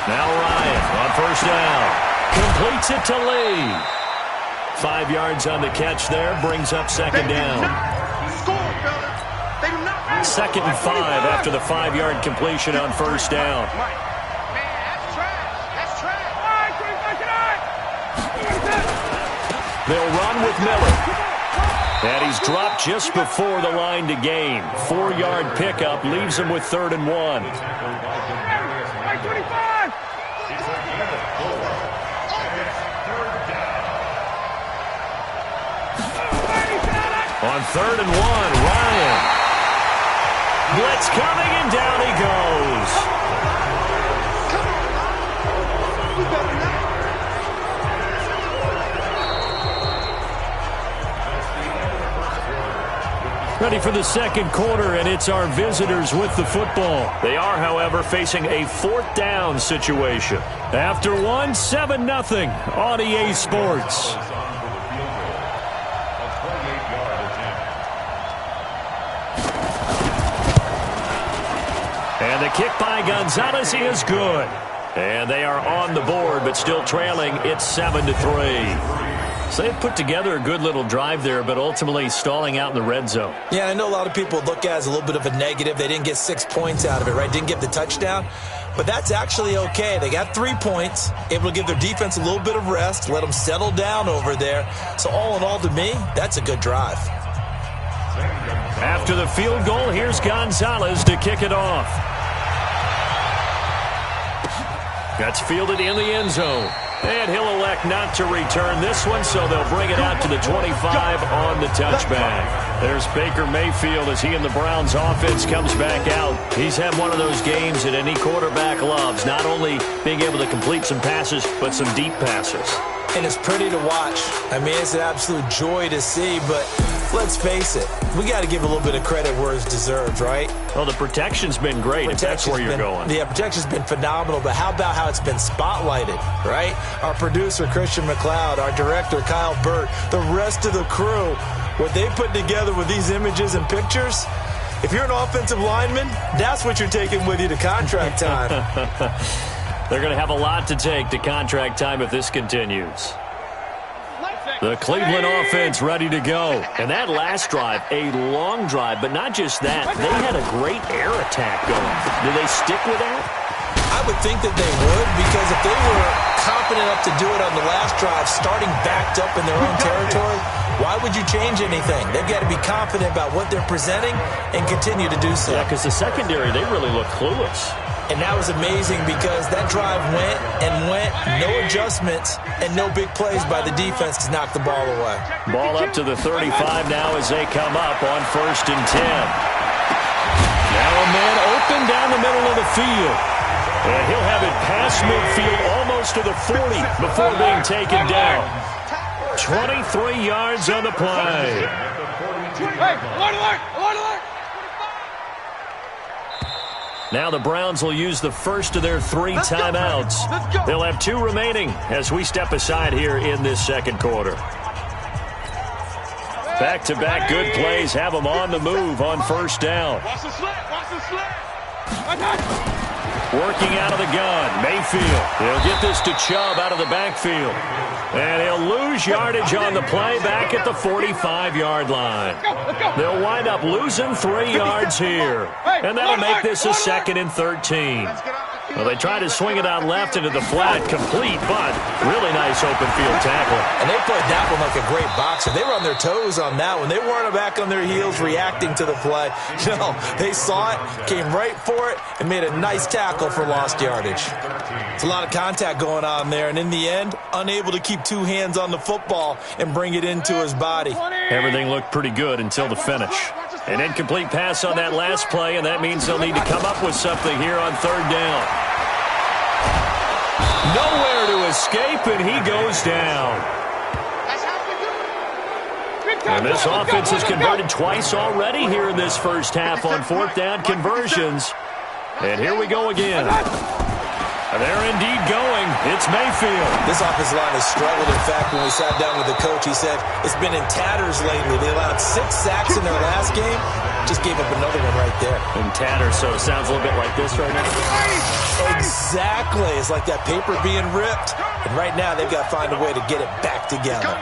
Now Ryan on first down. Completes it to Lee. 5 yards on the catch there. Brings up second down. 2nd and 5 after the 5-yard completion on first down. They'll run with Miller. And he's dropped just before the line to gain. 4-yard pickup leaves him with 3rd and 1. On 3rd and 1, Ryan. Blitz coming, and down he goes. Ready for the second quarter, and it's our visitors with the football. They are, however, facing a 4th down situation. After 1, 7-0 on EA Sports. And the kick by Gonzalez is good. And they are on the board, but still trailing. It's 7-3. So they've put together a good little drive there, but ultimately stalling out in the red zone. Yeah, I know a lot of people look at it as a little bit of a negative. They didn't get 6 points out of it, right? Didn't get the touchdown. But that's actually okay. They got 3 points, able to give their defense a little bit of rest, let them settle down over there. So all in all, to me, that's a good drive. After the field goal, here's Gonzalez to kick it off. That's fielded in the end zone. And he'll elect not to return this one, so they'll bring it out to the 25 on the touchback. There's Baker Mayfield as he and the Browns offense comes back out. He's had one of those games that any quarterback loves, not only being able to complete some passes, but some deep passes. And it's pretty to watch. I mean, it's an absolute joy to see, but let's face it, we got to give a little bit of credit where it's deserved, right? Well, the protection's been great, if that's where you're going. Yeah, protection's been phenomenal, but how about how it's been spotlighted, right? Our producer, Christian McLeod, our director, Kyle Burt, the rest of the crew, what they put together with these images and pictures, if you're an offensive lineman, that's what you're taking with you to contract time. They're going to have a lot to take to contract time if this continues. The Cleveland offense ready to go. And that last drive, a long drive, but not just that. They had a great air attack going. Do they stick with that? I would think that they would, because if they were confident enough to do it on the last drive, starting backed up in their own territory, why would you change anything? They've got to be confident about what they're presenting and continue to do so. Yeah, because the secondary, they really look clueless. And that was amazing because that drive went and went, no adjustments, and no big plays by the defense to knock the ball away. Ball up to the 35 now as they come up on 1st and 10. Now a man open down the middle of the field. And he'll have it past midfield almost to the 40 before being taken down. 23 yards on the play. Now the Browns will use the first of their 3 timeouts. They'll have 2 remaining as we step aside here in this second quarter. Back-to-back good plays have them on the move on first down. Working out of the gun, Mayfield. He'll get this to Chubb out of the backfield. And he'll lose yardage on the play back at the 45-yard line. They'll wind up losing 3 yards here. And that'll make this a 2nd and 13. Well, they try to swing it out left into the flat, complete, but really nice open field tackle. And they played that one like a great boxer. They were on their toes on that one. They weren't back on their heels reacting to the play. No, they saw it, came right for it, and made a nice tackle for lost yardage. It's a lot of contact going on there, and in the end, unable to keep 2 hands on the football and bring it into his body. Everything looked pretty good until the finish. An incomplete pass on that last play, and that means they'll need to come up with something here on 3rd down. Nowhere to escape, and he goes down. And this offense has converted twice already here in this first half on 4th down conversions. And here we go again. And they're indeed going. It's Mayfield. This offensive line has struggled. In fact, when we sat down with the coach, he said it's been in tatters lately. They allowed 6 sacks in their last game. just gave up another one right there. And tatter, so it sounds a little bit like this right now. Exactly. It's like that paper being ripped. And right now, they've got to find a way to get it back together.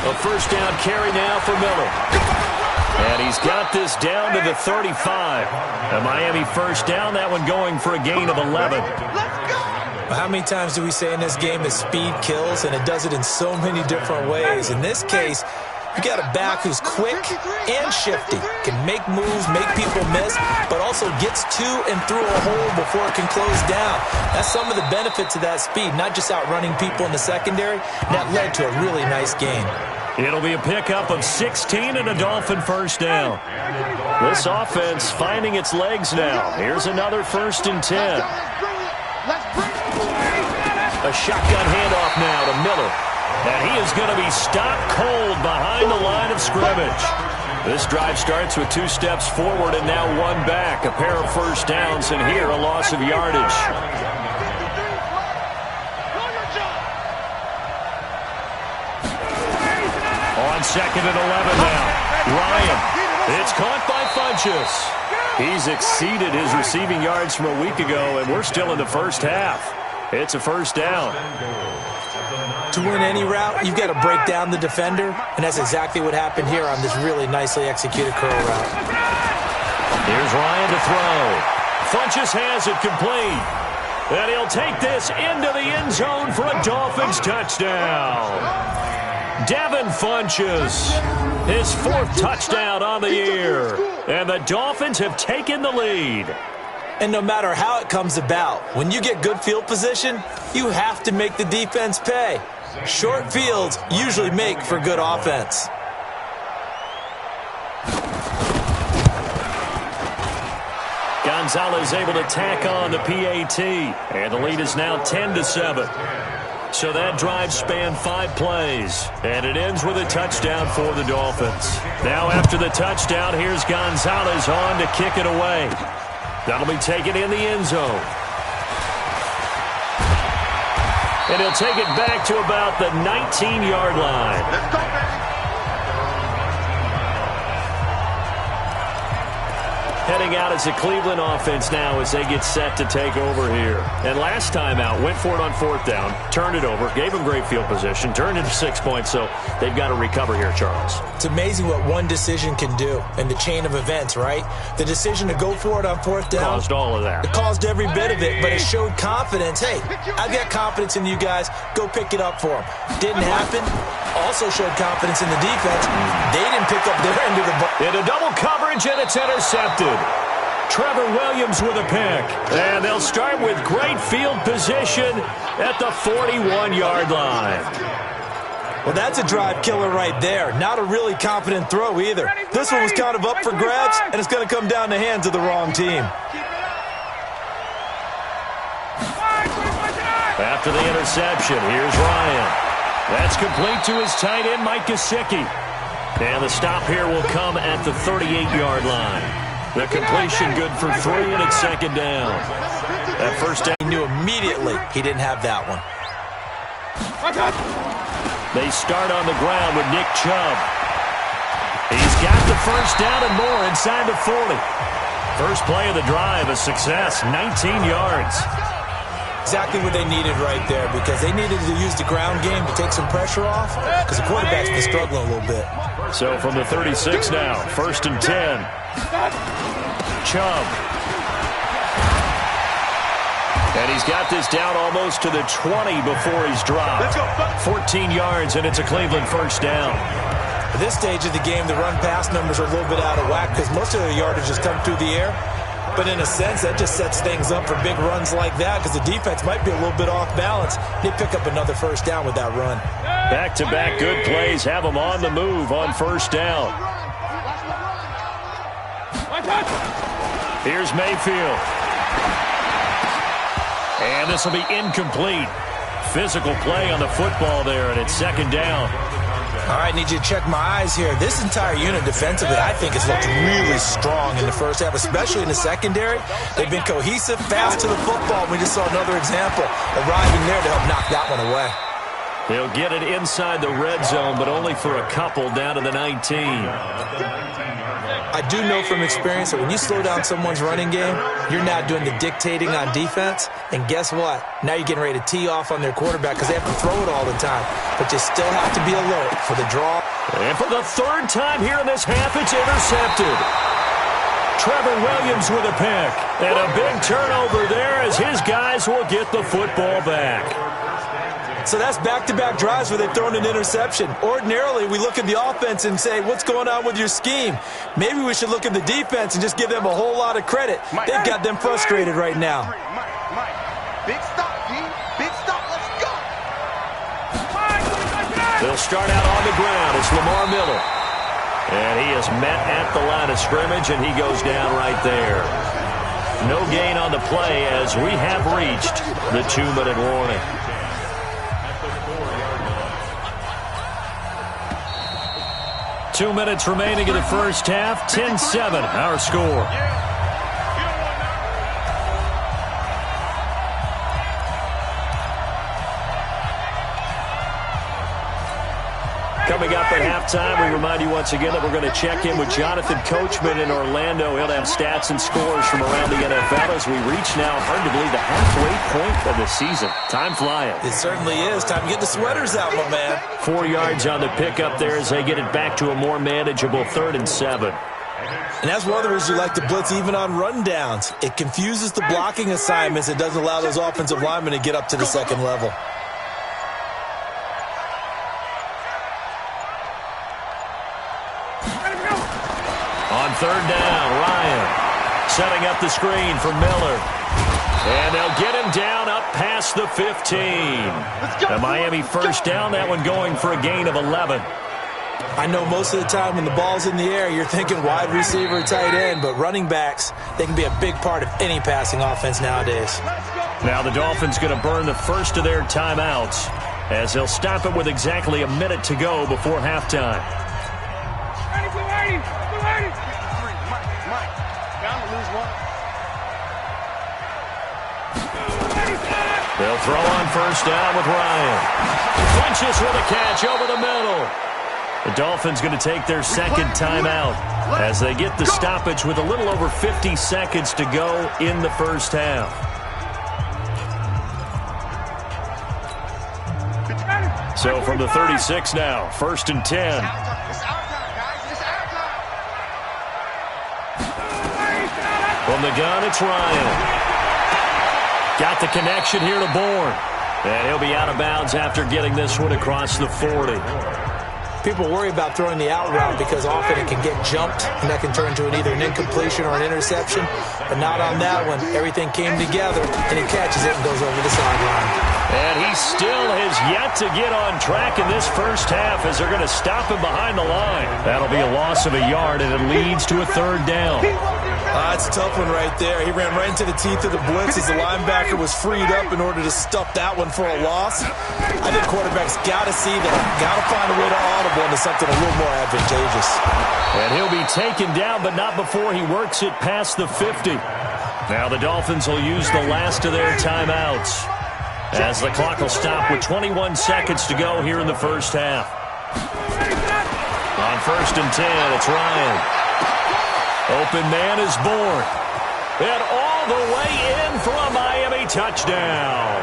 A first down carry now for Miller. And he's got this down to the 35. A Miami first down, that one going for a gain of 11. Well, how many times do we say in this game that speed kills, and it does it in so many different ways? In this case, you got a back who's quick and shifty, can make moves, make people miss, but also gets to and through a hole before it can close down. That's some of the benefits of that speed, not just outrunning people in the secondary. And that led to a really nice game. It'll be a pickup of 16 and a Dolphin first down. This offense finding its legs now. Here's another 1st and 10. A shotgun handoff now to Miller. And he is going to be stopped cold behind the line of scrimmage. This drive starts with 2 steps forward and now 1 back. A pair of first downs, and here a loss of yardage. On 2nd and 11 now. Ryan. It's caught by Funchess. He's exceeded his receiving yards from a week ago, and we're still in the first half. It's a first down. To win any route, you've got to break down the defender, and that's exactly what happened here on this really nicely executed curl route. Here's Ryan to throw. Funchess has it complete. And he'll take this into the end zone for a Dolphins touchdown. Devin Funchess, his 4th touchdown on the year. And the Dolphins have taken the lead. And no matter how it comes about, when you get good field position, you have to make the defense pay. Short fields usually make for good offense. Gonzalez able to tack on the PAT. And the lead is now 10-7. So that drive spanned 5 plays. And it ends with a touchdown for the Dolphins. Now after the touchdown, here's Gonzalez on to kick it away. That'll be taken in the end zone. And he'll take it back to about the 19-yard line. Let's go, Heading out as the Cleveland offense now as they get set to take over here. And last time out, went for it on 4th down, turned it over, gave them great field position, turned into 6 points, so they've got to recover here, Charles. It's amazing what one decision can do in the chain of events, right? The decision to go for it on 4th down. Caused all of that. It caused every bit of it, but it showed confidence. Hey, I've got confidence in you guys. Go pick it up for them. Didn't happen. Also showed confidence in the defense. They didn't pick up their end of the ball. In a double coverage, and it's intercepted. Trevor Williams with a pick. And they'll start with great field position at the 41-yard line. Well, that's a drive killer right there. Not a really confident throw either. This one was kind of up for grabs, and it's going to come down the hands of the wrong team. After the interception, here's Ryan. That's complete to his tight end, Mike Gesicki. And the stop here will come at the 38-yard line. The completion good for 3, and it's 2nd down. That first down. He knew immediately he didn't have that one. They start on the ground with Nick Chubb. He's got the first down and more inside the 40. First play of the drive, a success, 19 yards. Exactly what they needed right there, because they needed to use the ground game to take some pressure off, because the quarterback's been struggling a little bit. So from the 36 now, 1st and 10. Chubb. And he's got this down almost to the 20 before he's dropped. 14 yards, and it's a Cleveland first down. At this stage of the game, the run-pass numbers are a little bit out of whack because most of their yardage has come through the air. But in a sense, that just sets things up for big runs like that because the defense might be a little bit off balance. They pick up another first down with that run. Back-to-back good plays have them on the move on first down. Here's Mayfield. And this will be incomplete. Physical play on the football there, and it's 2nd down. All right, need you to check my eyes here. This entire unit defensively, I think, has looked really strong in the first half, especially in the secondary. They've been cohesive, fast to the football. We just saw another example arriving there to help knock that one away. They'll get it inside the red zone, but only for a couple down to the 19. I do know from experience that when you slow down someone's running game, you're now doing the dictating on defense. And guess what? Now you're getting ready to tee off on their quarterback because they have to throw it all the time. But you still have to be alert for the draw. And for the third time here in this half, it's intercepted. Trevor Williams with a pick. And a big turnover there as his guys will get the football back. So that's back-to-back drives where they've thrown an interception. Ordinarily, we look at the offense and say, what's going on with your scheme? Maybe we should look at the defense and just give them a whole lot of credit. They've got them frustrated right now. Big stop, D. Big stop. Let's go. They'll start out on the ground. It's Lamar Miller. And he is met at the line of scrimmage, and he goes down right there. No gain on the play as we have reached the 2-minute warning. 2 minutes remaining in the first half. 10-7, our score. Coming up at halftime, we remind you once again that we're going to check in with Jonathan Coachman in Orlando. He'll have stats and scores from around the NFL as we reach now, hard to believe, the halfway point of the season. Time flying. It certainly is. Time to get the sweaters out, my man. 4 yards on the pickup there as they get it back to a more manageable 3rd and 7. And that's one of the reasons you like to blitz even on rundowns. It confuses the blocking assignments. It doesn't allow those offensive linemen to get up to the second level. On 3rd down, Ryan setting up the screen for Miller. And they'll get him down up past the 15. The Miami first down, that one going for a gain of 11. I know most of the time when the ball's in the air, you're thinking wide receiver or tight end, but running backs, they can be a big part of any passing offense nowadays. Now the Dolphins going to burn the first of their timeouts as they'll stop it with exactly a minute to go before halftime. They'll throw on first down with Ryan. Funches with a catch over the middle. The Dolphins going to take their second timeout as they get the stoppage with a little over 50 seconds to go in the first half. So from the 36 now, 1st and 10. From the gun, it's Ryan. Got the connection here to Bourne. And he'll be out of bounds after getting this one across the 40. People worry about throwing the out route because often it can get jumped, and that can turn into either an incompletion or an interception. But not on that one. Everything came together, and he catches it and goes over the sideline. And he still has yet to get on track in this first half as they're going to stop him behind the line. That'll be a loss of a yard, and it leads to a 3rd down. That's a tough one right there. He ran right into the teeth of the blitz as the linebacker was freed up in order to stuff that one for a loss. I think quarterbacks got to see that. Got to find a way to audible into something a little more advantageous. And he'll be taken down, but not before he works it past the 50. Now the Dolphins will use the last of their timeouts as the clock will stop with 21 seconds to go here in the first half. On 1st and 10, it's Ryan. Open man is Bourne. And all the way in for a Miami touchdown.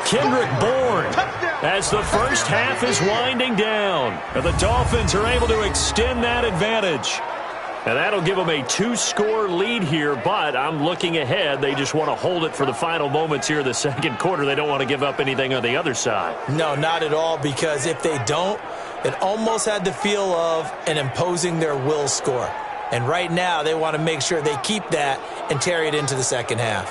Kendrick Bourne as the first half is winding down. And the Dolphins are able to extend that advantage. And that'll give them a 2-score lead here, but I'm looking ahead. They just want to hold it for the final moments here in the second quarter. They don't want to give up anything on the other side. No, not at all, because if they don't, it almost had the feel of an imposing their will score. And right now, they want to make sure they keep that and carry it into the second half.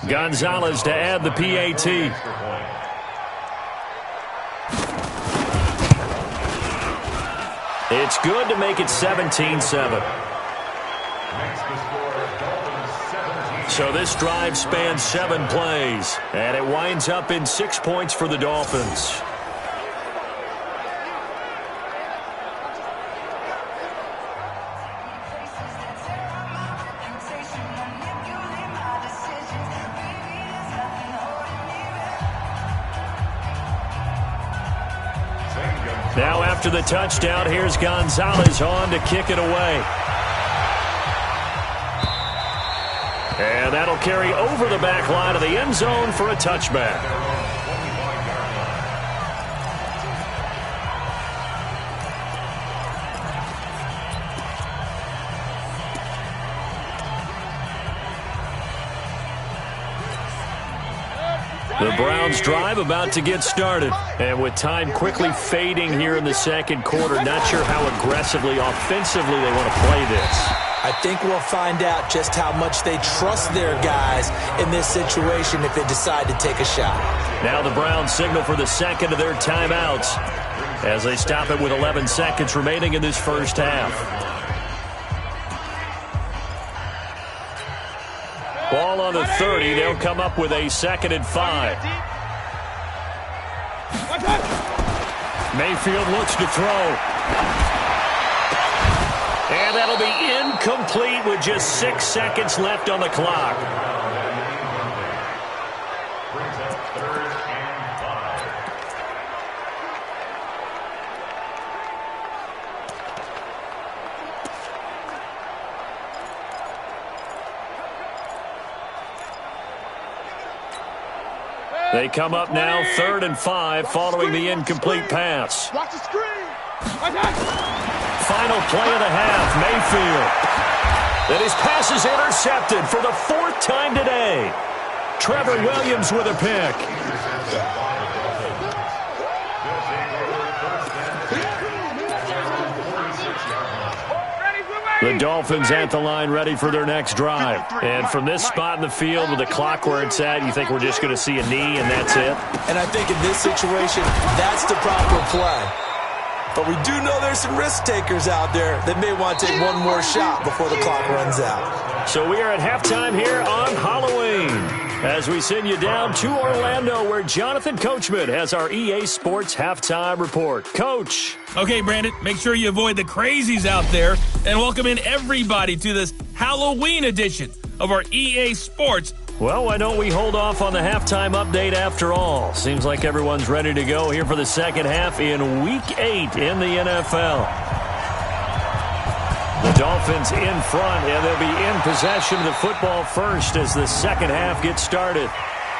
Gonzalez to add the PAT. It's good to make it 17-7. So this drive spans 7 plays, and it winds up in 6 points for the Dolphins. Now after the touchdown, here's Gonzalez on to kick it away. And that'll carry over the back line of the end zone for a touchback. The Browns drive about to get started. And with time quickly fading here in the second quarter, not sure how aggressively, offensively they want to play this. I think we'll find out just how much they trust their guys in this situation if they decide to take a shot. Now the Browns signal for the second of their timeouts as they stop it with 11 seconds remaining in this first half. Ball on the 30. They'll come up with a 2nd and 5. Mayfield looks to throw. And that'll be incomplete with just 6 seconds left on the clock. They come up now 3rd and 5 following the incomplete pass. Watch the screen. Final play of the half, Mayfield. And his pass is intercepted for the 4th time today. Trevor Williams with a pick. The Dolphins at the line ready for their next drive. And from this spot in the field with the clock where it's at, you think we're just going to see a knee and that's it? And I think in this situation, that's the proper play. But we do know there's some risk takers out there that may want to take one more shot before the clock runs out. So we are at halftime here on Halloween as we send you down to Orlando where Jonathan Coachman has our EA Sports halftime report. Coach. Okay, Brandon, make sure you avoid the crazies out there and welcome in everybody to this Halloween edition of our EA Sports. Well, why don't we hold off on the halftime update after all? Seems like everyone's ready to go here for the second half in Week 8 in the NFL. The Dolphins in front, and they'll be in possession of the football first as the second half gets started.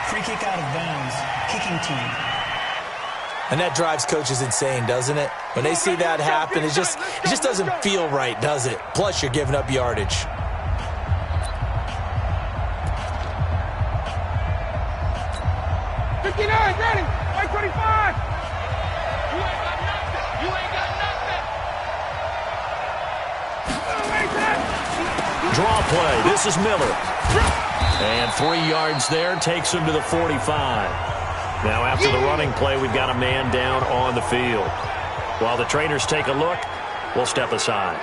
Free kick out of bounds, kicking team. And that drives coaches insane, doesn't it? When they see that happen, it just doesn't feel right, does it? Plus, you're giving up yardage. Ready, 25. You ain't got nothing. You ain't got nothing. Draw play. This is Miller. And 3 yards there takes him to the 45. Now after the running play, we've got a man down on the field. While the trainers take a look, we'll step aside.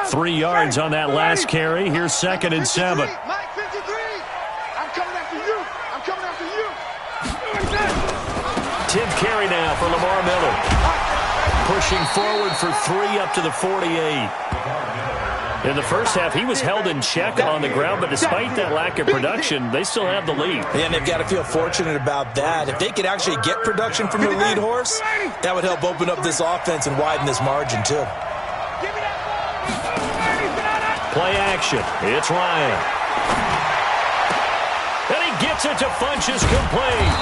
Three yards on that last carry. Here's 2nd and 7. Mike 53. I'm coming after you. I'm coming after you. 10th carry now for Lamar Miller. Pushing forward for 3 up to the 48. In the first half, he was held in check on the ground, but despite that lack of production, they still have the lead. And they've got to feel fortunate about that. If they could actually get production from their lead horse, that would help open up this offense and widen this margin, too. Play action. It's Ryan. And he gets it to Funchess complete.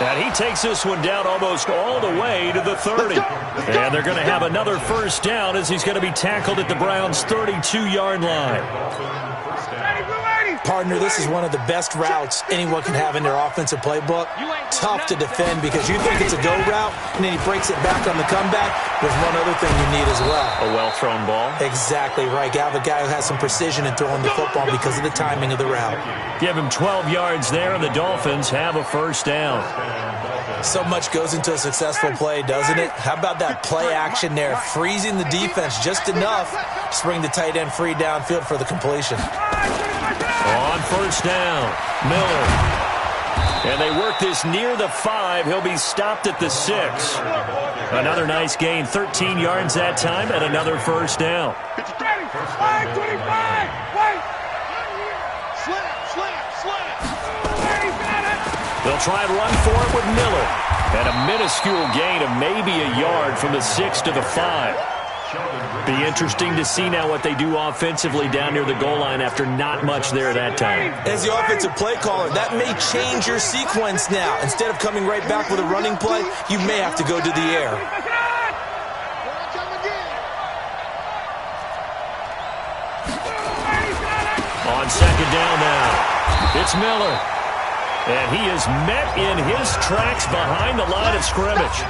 And he takes this one down almost all the way to the 30. And they're going to have another first down as he's going to be tackled at the Browns' 32-yard line. Partner, this is one of the best routes anyone can have in their offensive playbook. Tough to defend because you think it's a go route, and then he breaks it back on the comeback. There's one other thing you need as well. A well-thrown ball. Exactly right. You have a guy who has some precision in throwing the football because of the timing of the route. Give him 12 yards there, and the Dolphins have a first down. So much goes into a successful play, doesn't it? How about that play action there, freezing the defense just enough to bring the tight end free downfield for the completion. On first down, Miller. And they work this near the 5. He'll be stopped at the 6. Another nice gain, 13 yards that time, and another first down. 25. Wait. Slam. They'll try and run for it with Miller. And a minuscule gain of maybe a yard from the 6 to the 5. Be interesting to see now what they do offensively down near the goal line after not much there that time. As the offensive play caller, that may change your sequence now. Instead of coming right back with a running play, you may have to go to the air. On second down now, it's Miller. And he is met in his tracks behind the line of scrimmage.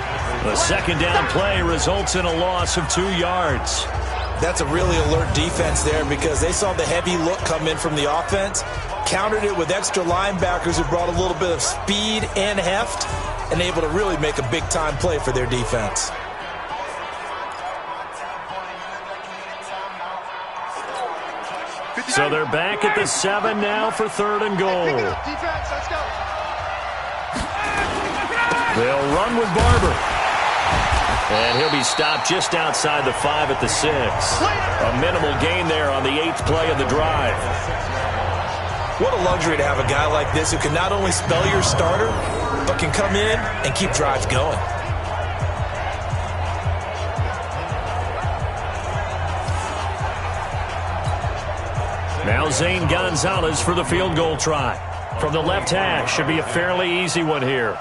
The second down play results in a loss of 2 yards. That's a really alert defense there because they saw the heavy look come in from the offense, countered it with extra linebackers who brought a little bit of speed and heft, and able to really make a big-time play for their defense. So they're back at the 7 now for 3rd and goal. They'll run with Barber. And he'll be stopped just outside the 5 at the 6. A minimal gain there on the 8th play of the drive. What a luxury to have a guy like this who can not only spell your starter, but can come in and keep drives going. Now Zane Gonzalez for the field goal try. From the left hash, should be a fairly easy one here.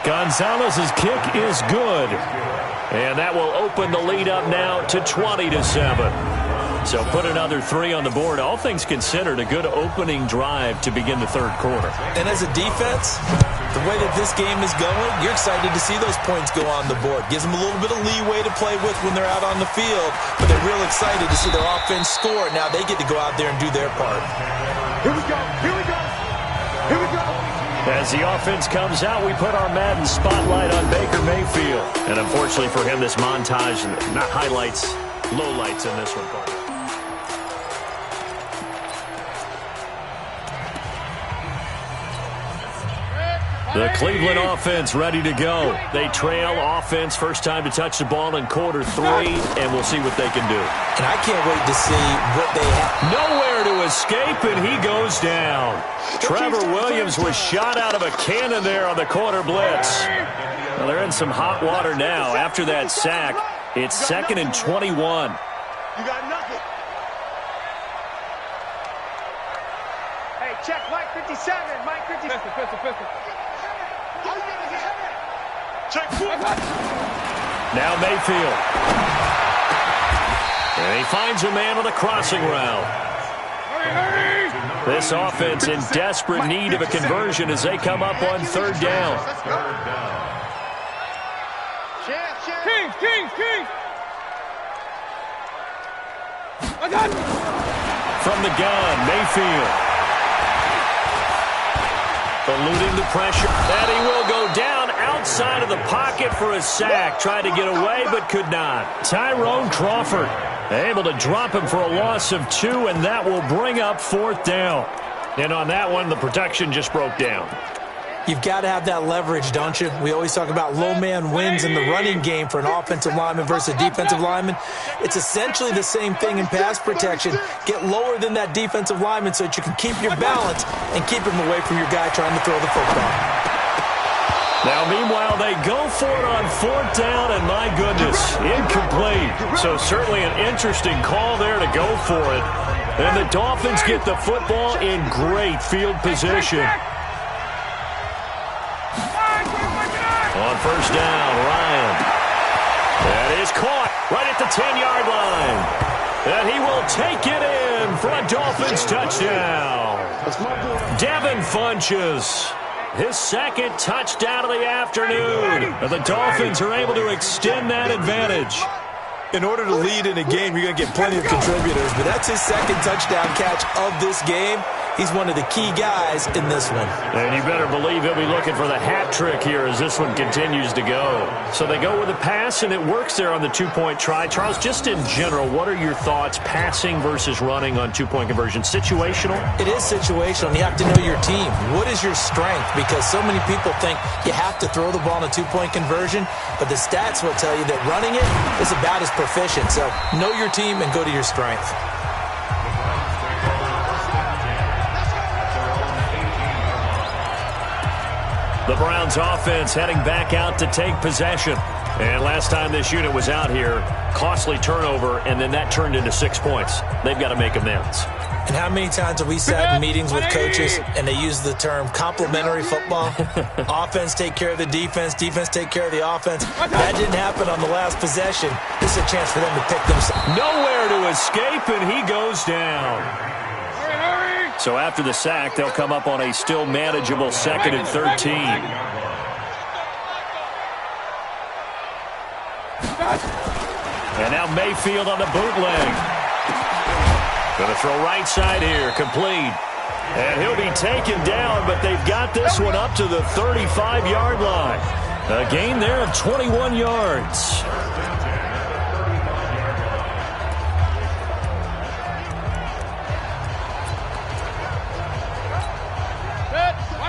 Gonzalez's kick is good. And that will open the lead up now to 20-7. So put another 3 on the board. All things considered, a good opening drive to begin the 3rd quarter. And as a defense, the way that this game is going, you're excited to see those points go on the board. Gives them a little bit of leeway to play with when they're out on the field, but they're real excited to see their offense score. Now they get to go out there and do their part. Here we go. As the offense comes out, we put our Madden spotlight on Baker Mayfield. And unfortunately for him, this montage, not highlights, lowlights in this one. The Cleveland offense ready to go. They trail offense, first time to touch the ball in quarter 3, and we'll see what they can do. And I can't wait to see what they have. Nowhere to escape, and he goes down. Trevor Williams was shot out of a cannon there on the quarter blitz. Well, they're in some hot water now. After that sack, it's 2nd and 21. You got nothing. Hey, check Mike 57. Mike 57. Pistol. Check. Now Mayfield. And he finds a man on the crossing route. This offense in desperate need of a conversion as they come up on 3rd down. King. From the gun, Mayfield. Eluding the pressure, and he will go down outside of the pocket for a sack. Tried to get away, but could not. Tyrone Crawford able to drop him for a loss of 2, and that will bring up 4th down. And on that one, the protection just broke down. You've got to have that leverage, don't you? We always talk about low man wins in the running game for an offensive lineman versus a defensive lineman. It's essentially the same thing in pass protection. Get lower than that defensive lineman so that you can keep your balance and keep him away from your guy trying to throw the football. Now, meanwhile, they go for it on 4th down, and my goodness, incomplete. So certainly an interesting call there to go for it. And the Dolphins get the football in great field position. On first down, Ryan. That is caught right at the 10-yard line. And he will take it in for a Dolphins touchdown. Devin Funchess, his 2nd touchdown of the afternoon. And the Dolphins are able to extend that advantage. In order to lead in a game, you're going to get plenty of contributors, but that's his 2nd touchdown catch of this game. He's one of the key guys in this one. And you better believe he'll be looking for the hat trick here as this one continues to go. So they go with a pass, and it works there on the two-point try. Charles, just in general, what are your thoughts passing versus running on two-point conversion? Situational? It is situational. You have to know your team. What is your strength? Because so many people think you have to throw the ball in a two-point conversion, but the stats will tell you that running it is about as proficient. So know your team and go to your strength. The Browns offense heading back out to take possession. And last time this unit was out here, costly turnover, and then that turned into 6 points. They've got to make amends. And how many times have we sat in meetings with coaches and they use the term complementary football? Offense take care of the defense, defense take care of the offense. That didn't happen on the last possession. This is a chance for them to pick themselves. Nowhere to escape, and he goes down. So after the sack, they'll come up on a still manageable 2nd and 13. And now Mayfield on the bootleg. Going to throw right side here, complete. And he'll be taken down, but they've got this one up to the 35-yard line. A gain there of 21 yards.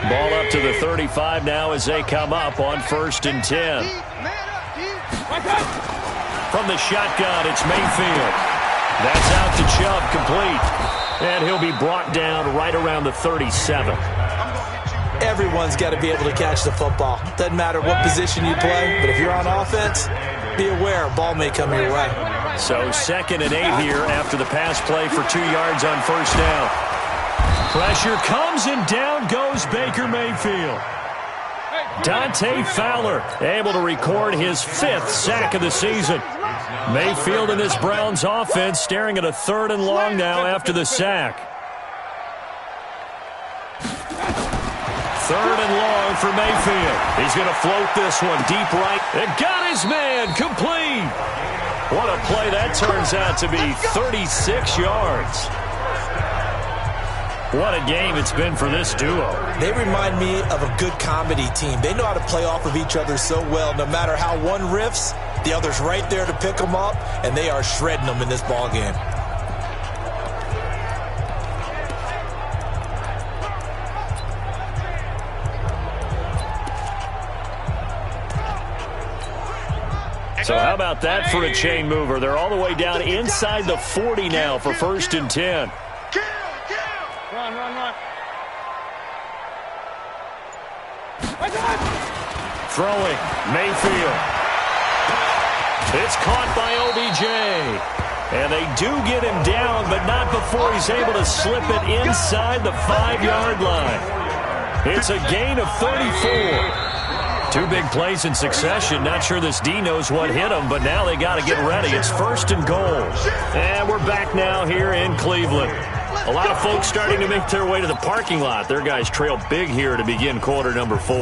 Ball up to the 35 now as they come up on 1st and 10. From the shotgun, it's Mayfield. That's out to Chubb, complete. And he'll be brought down right around the 37. Everyone's got to be able to catch the football. Doesn't matter what position you play, but if you're on offense, be aware a ball may come your way. So 2nd and 8 here after the pass play for 2 yards on 1st down. Pressure comes, and down goes Baker Mayfield. Dante Fowler able to record his 5th sack of the season. Mayfield and this Browns offense staring at a 3rd and long now after the sack. 3rd and long for Mayfield. He's going to float this one deep right. And got his man, complete. What a play that turns out to be, 36 yards. What a game it's been for this duo. They remind me of a good comedy team. They know how to play off of each other so well. No matter how one riffs, the other's right there to pick them up, and they are shredding them in this ball game. So how about that for a chain mover? They're all the way down inside the 40 now for 1st and 10. Run. Throwing, Mayfield. It's caught by OBJ. And they do get him down, but not before he's able to slip it inside the 5-yard line. It's a gain of 34. 2 big plays in succession. Not sure this D knows what hit him, but now they got to get ready. It's 1st and goal. And we're back now here in Cleveland. A lot of folks starting to make their way to the parking lot. Their guys trail big here to begin quarter number 4.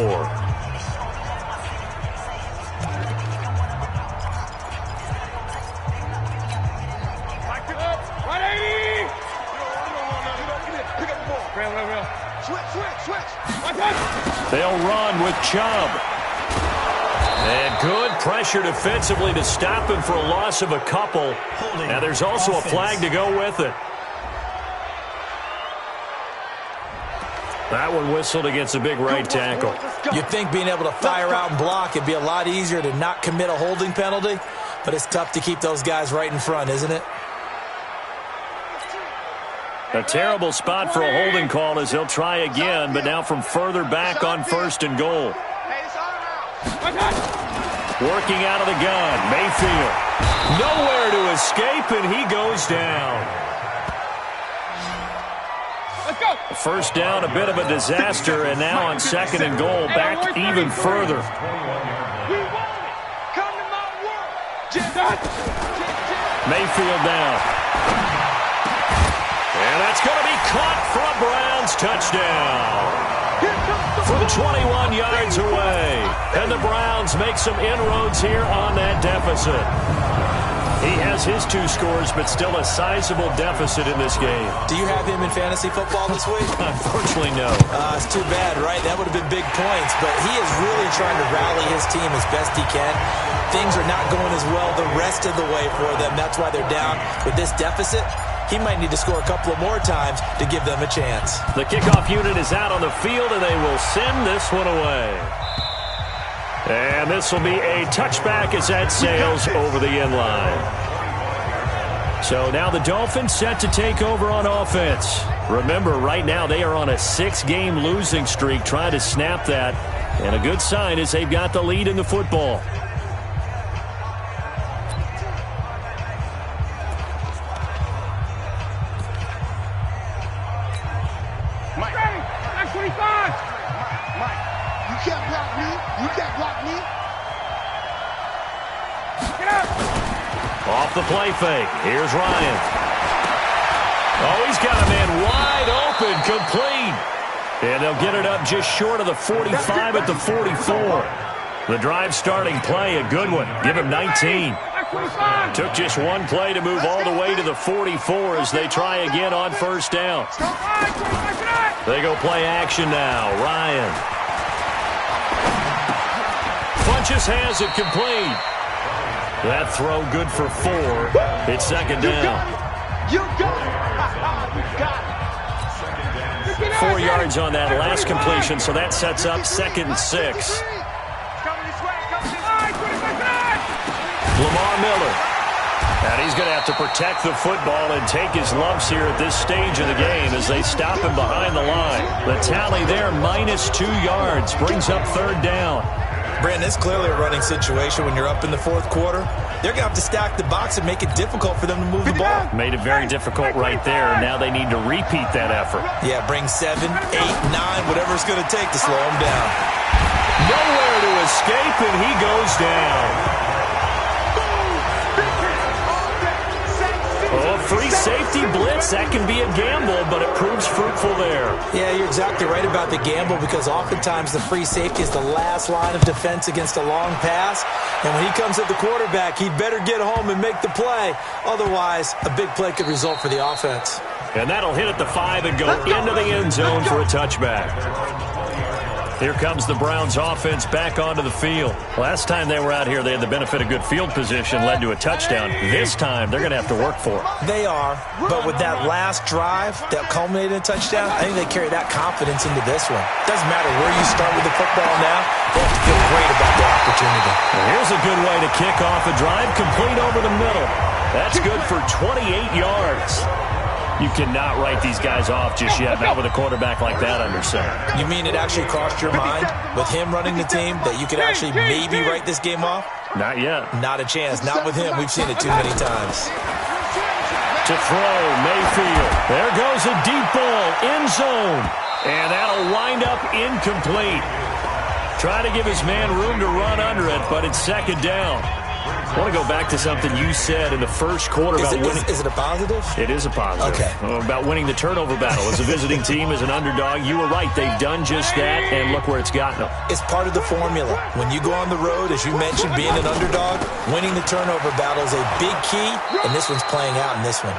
They'll run with Chubb. And good pressure defensively to stop him for a loss of a couple. Now there's also a flag to go with it. That one whistled against a big right tackle. You'd think being able to fire out and block it'd be a lot easier to not commit a holding penalty, but it's tough to keep those guys right in front, isn't it? A terrible spot for a holding call as he'll try again, but now from further back on 1st and goal. Working out of the gun, Mayfield. Nowhere to escape, and he goes down. First down, a bit of a disaster, and now on 2nd and goal, back even further. Mayfield down. And that's going to be caught for a Browns touchdown. From 21 yards away. And the Browns make some inroads here on that deficit. He has his 2 scores, but still a sizable deficit in this game. Do you have him in fantasy football this week? Unfortunately, no. It's too bad, right? That would have been big points, but he is really trying to rally his team as best he can. Things are not going as well the rest of the way for them. That's why they're down with this deficit. He might need to score a couple of more times to give them a chance. The kickoff unit is out on the field, and they will send this one away. And this will be a touchback as that sails over the end line. So now the Dolphins set to take over on offense. Remember, right now they are on a 6-game losing streak, trying to snap that. And a good sign is they've got the lead in the football. Off the play fake. Here's Ryan. Oh, he's got a man wide open, complete. And they'll get it up just short of the 45 at the 44. The drive starting play, a good one. Give him 19. Took just one play to move all the way to the 44 as they try again on first down. They go play action now. Ryan. Funches has it complete. That throw good for 4. It's second down. You got it. 4 yards on that last completion, so that sets up 2nd and 6. Lamar Miller. And he's going to have to protect the football and take his lumps here at this stage of the game as they stop him behind the line. The tally there, -2 yards, brings up 3rd down. Brandon, it's clearly a running situation when you're up in the 4th quarter. They're going to have to stack the box and make it difficult for them to move the ball. Made it very difficult right there. Now they need to repeat that effort. Yeah, bring 7, 8, 9, whatever it's going to take to slow them down. Nowhere to escape, and he goes down. Oh, free safety blitz. That can be a gamble, but it proves fruitful there. Yeah, you're exactly right about the gamble because oftentimes the free safety is the last line of defense against a long pass. And when he comes at the quarterback, he'd better get home and make the play. Otherwise, a big play could result for the offense. And that'll hit at the 5 and go into the end zone for a touchback. Here comes the Browns offense back onto the field. Last time they were out here, they had the benefit of good field position, led to a touchdown. This time, they're going to have to work for it. They are, but with that last drive that culminated in a touchdown, I think they carry that confidence into this one. Doesn't matter where you start with the football now, they have to feel great about the opportunity. Well, here's a good way to kick off a drive, complete over the middle. That's good for 28 yards. You cannot write these guys off just yet, not with a quarterback like that under center. You mean it actually crossed your mind with him running the team that you could actually maybe write this game off? Not yet. Not a chance. Not with him. We've seen it too many times. To throw, Mayfield. There goes a deep ball, end zone. And that'll wind up incomplete. Trying to give his man room to run under it, but it's 2nd down. I want to go back to something you said in the first quarter about winning. Is it a positive? It is a positive. Okay. About winning the turnover battle. As a visiting team, as an underdog, you were right. They've done just that, and look where it's gotten them. It's part of the formula. When you go on the road, as you mentioned, being an underdog, winning the turnover battle is a big key, and this one's playing out in this one.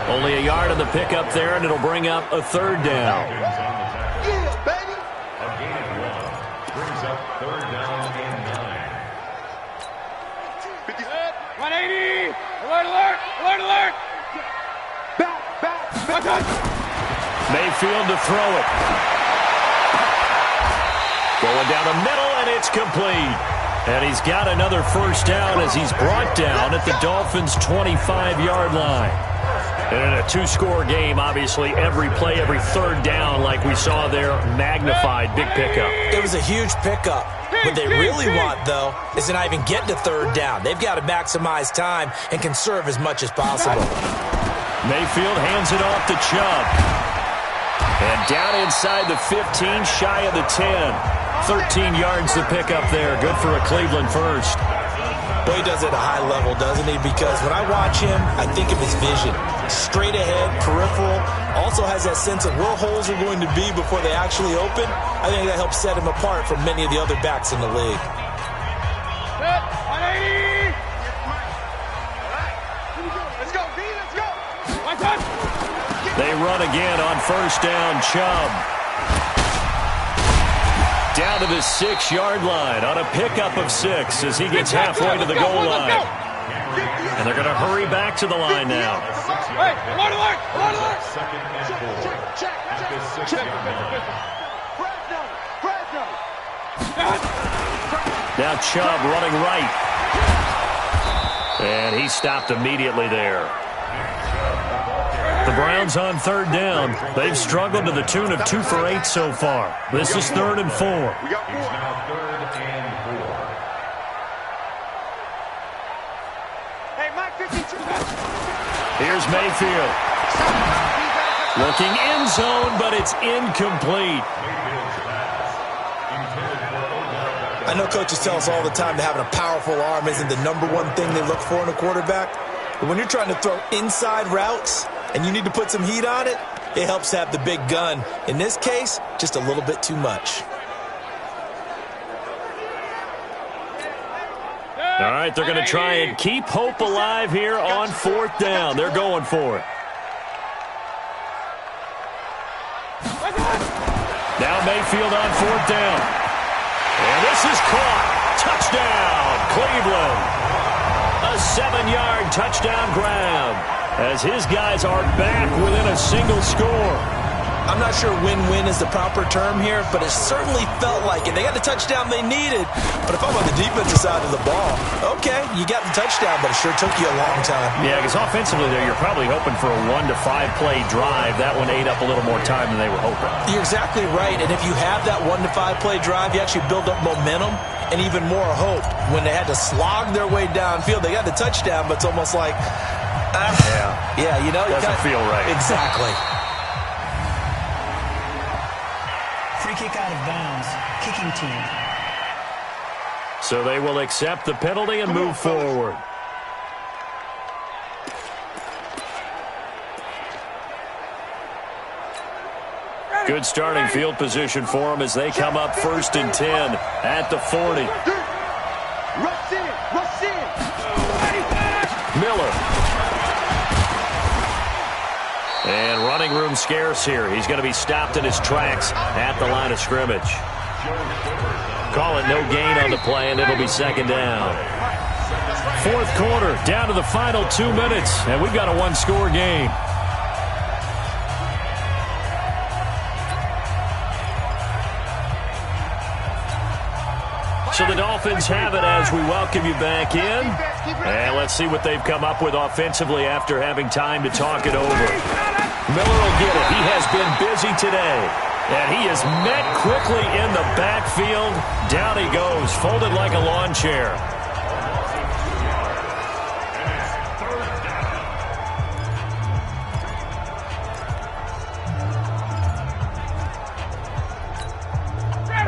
Only a yard on the pickup there, and it'll bring up a 3rd down. Yeah, baby. Brings up 3rd down and 9. 180! Alert, alert! Alert, alert! Back! Mayfield to throw it. Going down the middle, and it's complete. And he's got another 1st down as he's brought down at the Dolphins' 25-yard line. And in a 2-score game, obviously, every play, every 3rd down, like we saw there, magnified, big pickup. It was a huge pickup. What they really want, though, is to not even get to 3rd down. They've got to maximize time and conserve as much as possible. Mayfield hands it off to Chubb. And down inside the 15, shy of the 10. 13 yards to pick up there. Good for a Cleveland first. Boy, he does it at a high level, doesn't he? Because when I watch him, I think of his vision. Straight ahead, peripheral. Also has that sense of where holes are going to be before they actually open. I think that helps set him apart from many of the other backs in the league. Let's go, D. Let's go. One time. They run again on first down. Chubb down to the 6-yard line on a pickup of 6 as he gets halfway to the goal line. And they're going to hurry back to the line now. Hey, alert, alert, alert, alert. Check. Now Chubb running right. And he stopped immediately there. The Browns on third down. They've struggled to the tune of 2 for 8 so far. This is 3rd and 4. It's now 3rd and 4. Hey, Mike 52. Here's Mayfield. Looking end zone, but it's incomplete. I know coaches tell us all the time that having a powerful arm isn't the #1 thing they look for in a quarterback. But when you're trying to throw inside routes and you need to put some heat on it, it helps to have the big gun. In this case, just a little bit too much. All right, they're going to try and keep hope alive here on 4th down. They're going for it. Now Mayfield on 4th down. And this is caught. Touchdown, Cleveland. A 7-yard touchdown grab as his guys are back within a single score. I'm not sure win-win is the proper term here, but it certainly felt like it. They got the touchdown they needed. But if I'm on the defensive side of the ball, okay, you got the touchdown, but it sure took you a long time. Yeah, because offensively there, you're probably hoping for a 1 to 5 play drive. That one ate up a little more time than they were hoping. You're exactly right, and if you have that 1 to 5 play drive, you actually build up momentum and even more hope. When they had to slog their way downfield, they got the touchdown, but it's almost like, yeah, you know. Doesn't feel right. Exactly. Free kick out of bounds. Kicking team. So they will accept the penalty and move forward. Good starting field position for them as they come up 1st and 10 at the 40. Rush in. Miller. And running room scarce here. He's going to be stopped in his tracks at the line of scrimmage. Call it no gain on the play, and it'll be 2nd down. 4th quarter, down to the final 2 minutes, and we've got a 1-score game. So the Dolphins have it as we welcome you back in. And let's see what they've come up with offensively after having time to talk it over. Miller will get it. He has been busy today. And he is met quickly in the backfield. Down he goes, folded like a lawn chair.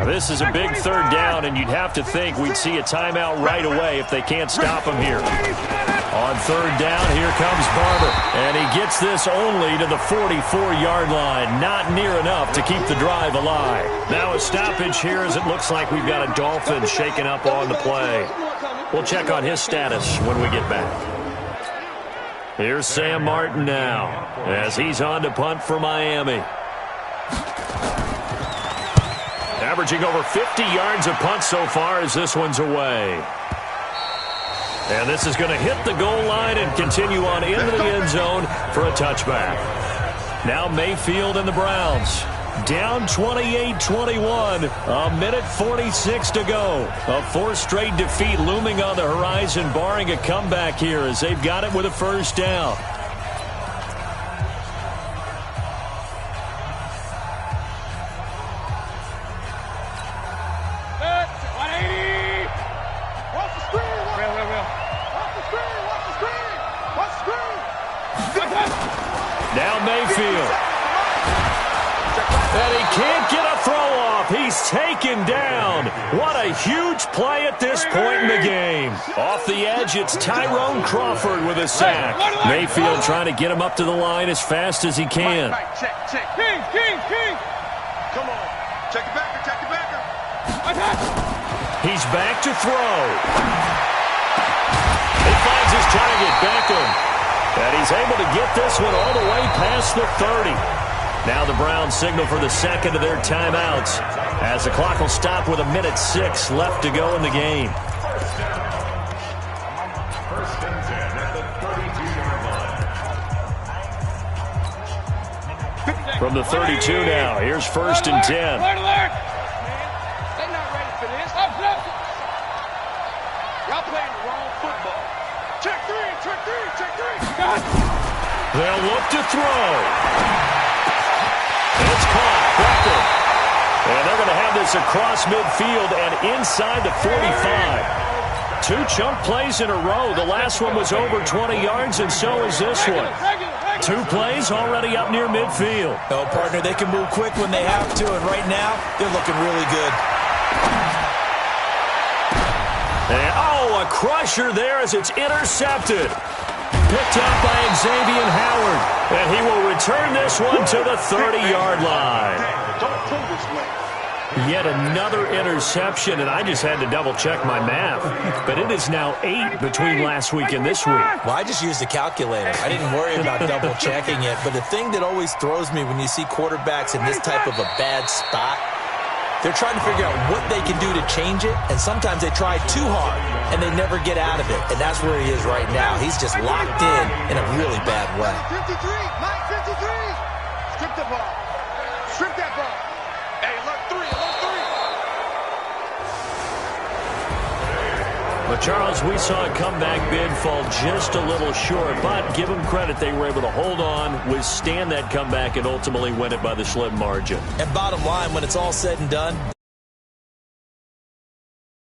This is a big 3rd down, and you'd have to think we'd see a timeout right away if they can't stop him here. On 3rd down, here comes Barber, and he gets this only to the 44-yard line. Not near enough to keep the drive alive. Now a stoppage here as it looks like we've got a Dolphin shaken up on the play. We'll check on his status when we get back. Here's Sam Martin now as he's on to punt for Miami. Averaging over 50 yards of punt so far as this one's away. And this is going to hit the goal line and continue on into the end zone for a touchback. Now Mayfield and the Browns down 28-21. A minute 46 to go. A 4th straight defeat looming on the horizon, barring a comeback here as they've got it with a 1st down. Now Mayfield. And he can't get a throw off. He's taken down. What a huge play at this point in the game. Off the edge, it's Tyrone Crawford with a sack. Mayfield trying to get him up to the line as fast as he can. Check. King. Come on. Check it backer. He's back to throw. He finds his target, Beckham. And he's able to get this one all the way past the 30. Now the Browns signal for the second of their timeouts as the clock will stop with 1:06 left to go in the game. First and 10 at the 32-yard line. From the 32 now, here's first and 10. Alert, alert! They're not ready for this. Y'all playing the wrong football. Check three, check three, check three. They'll look to throw. It's caught. Beckham. And they're going to have this across midfield and inside the 45. 2 chunk plays in a row. The last one was over 20 yards, and so is this one. 2 plays already up near midfield. No, partner, they can move quick when they have to, and right now, they're looking really good. And, a crusher there as it's intercepted. Picked up by Xavier Howard. And he will return this one to the 30-yard line. Don't pull this way. Yet another interception, and I just had to double-check my math. But it is now 8 between last week and this week. Well, I just used a calculator. I didn't worry about double-checking it. But the thing that always throws me when you see quarterbacks in this type of a bad spot, they're trying to figure out what they can do to change it, and sometimes they try too hard, and they never get out of it. And that's where he is right now. He's just locked in a really bad way. 53, Mike 53. Strip the ball. Strip that ball. Hey, alert 3, alert 3. But, Charles, we saw a comeback bid fall just a little short, but give them credit, they were able to hold on, withstand that comeback, and ultimately win it by the slim margin. And bottom line, when it's all said and done,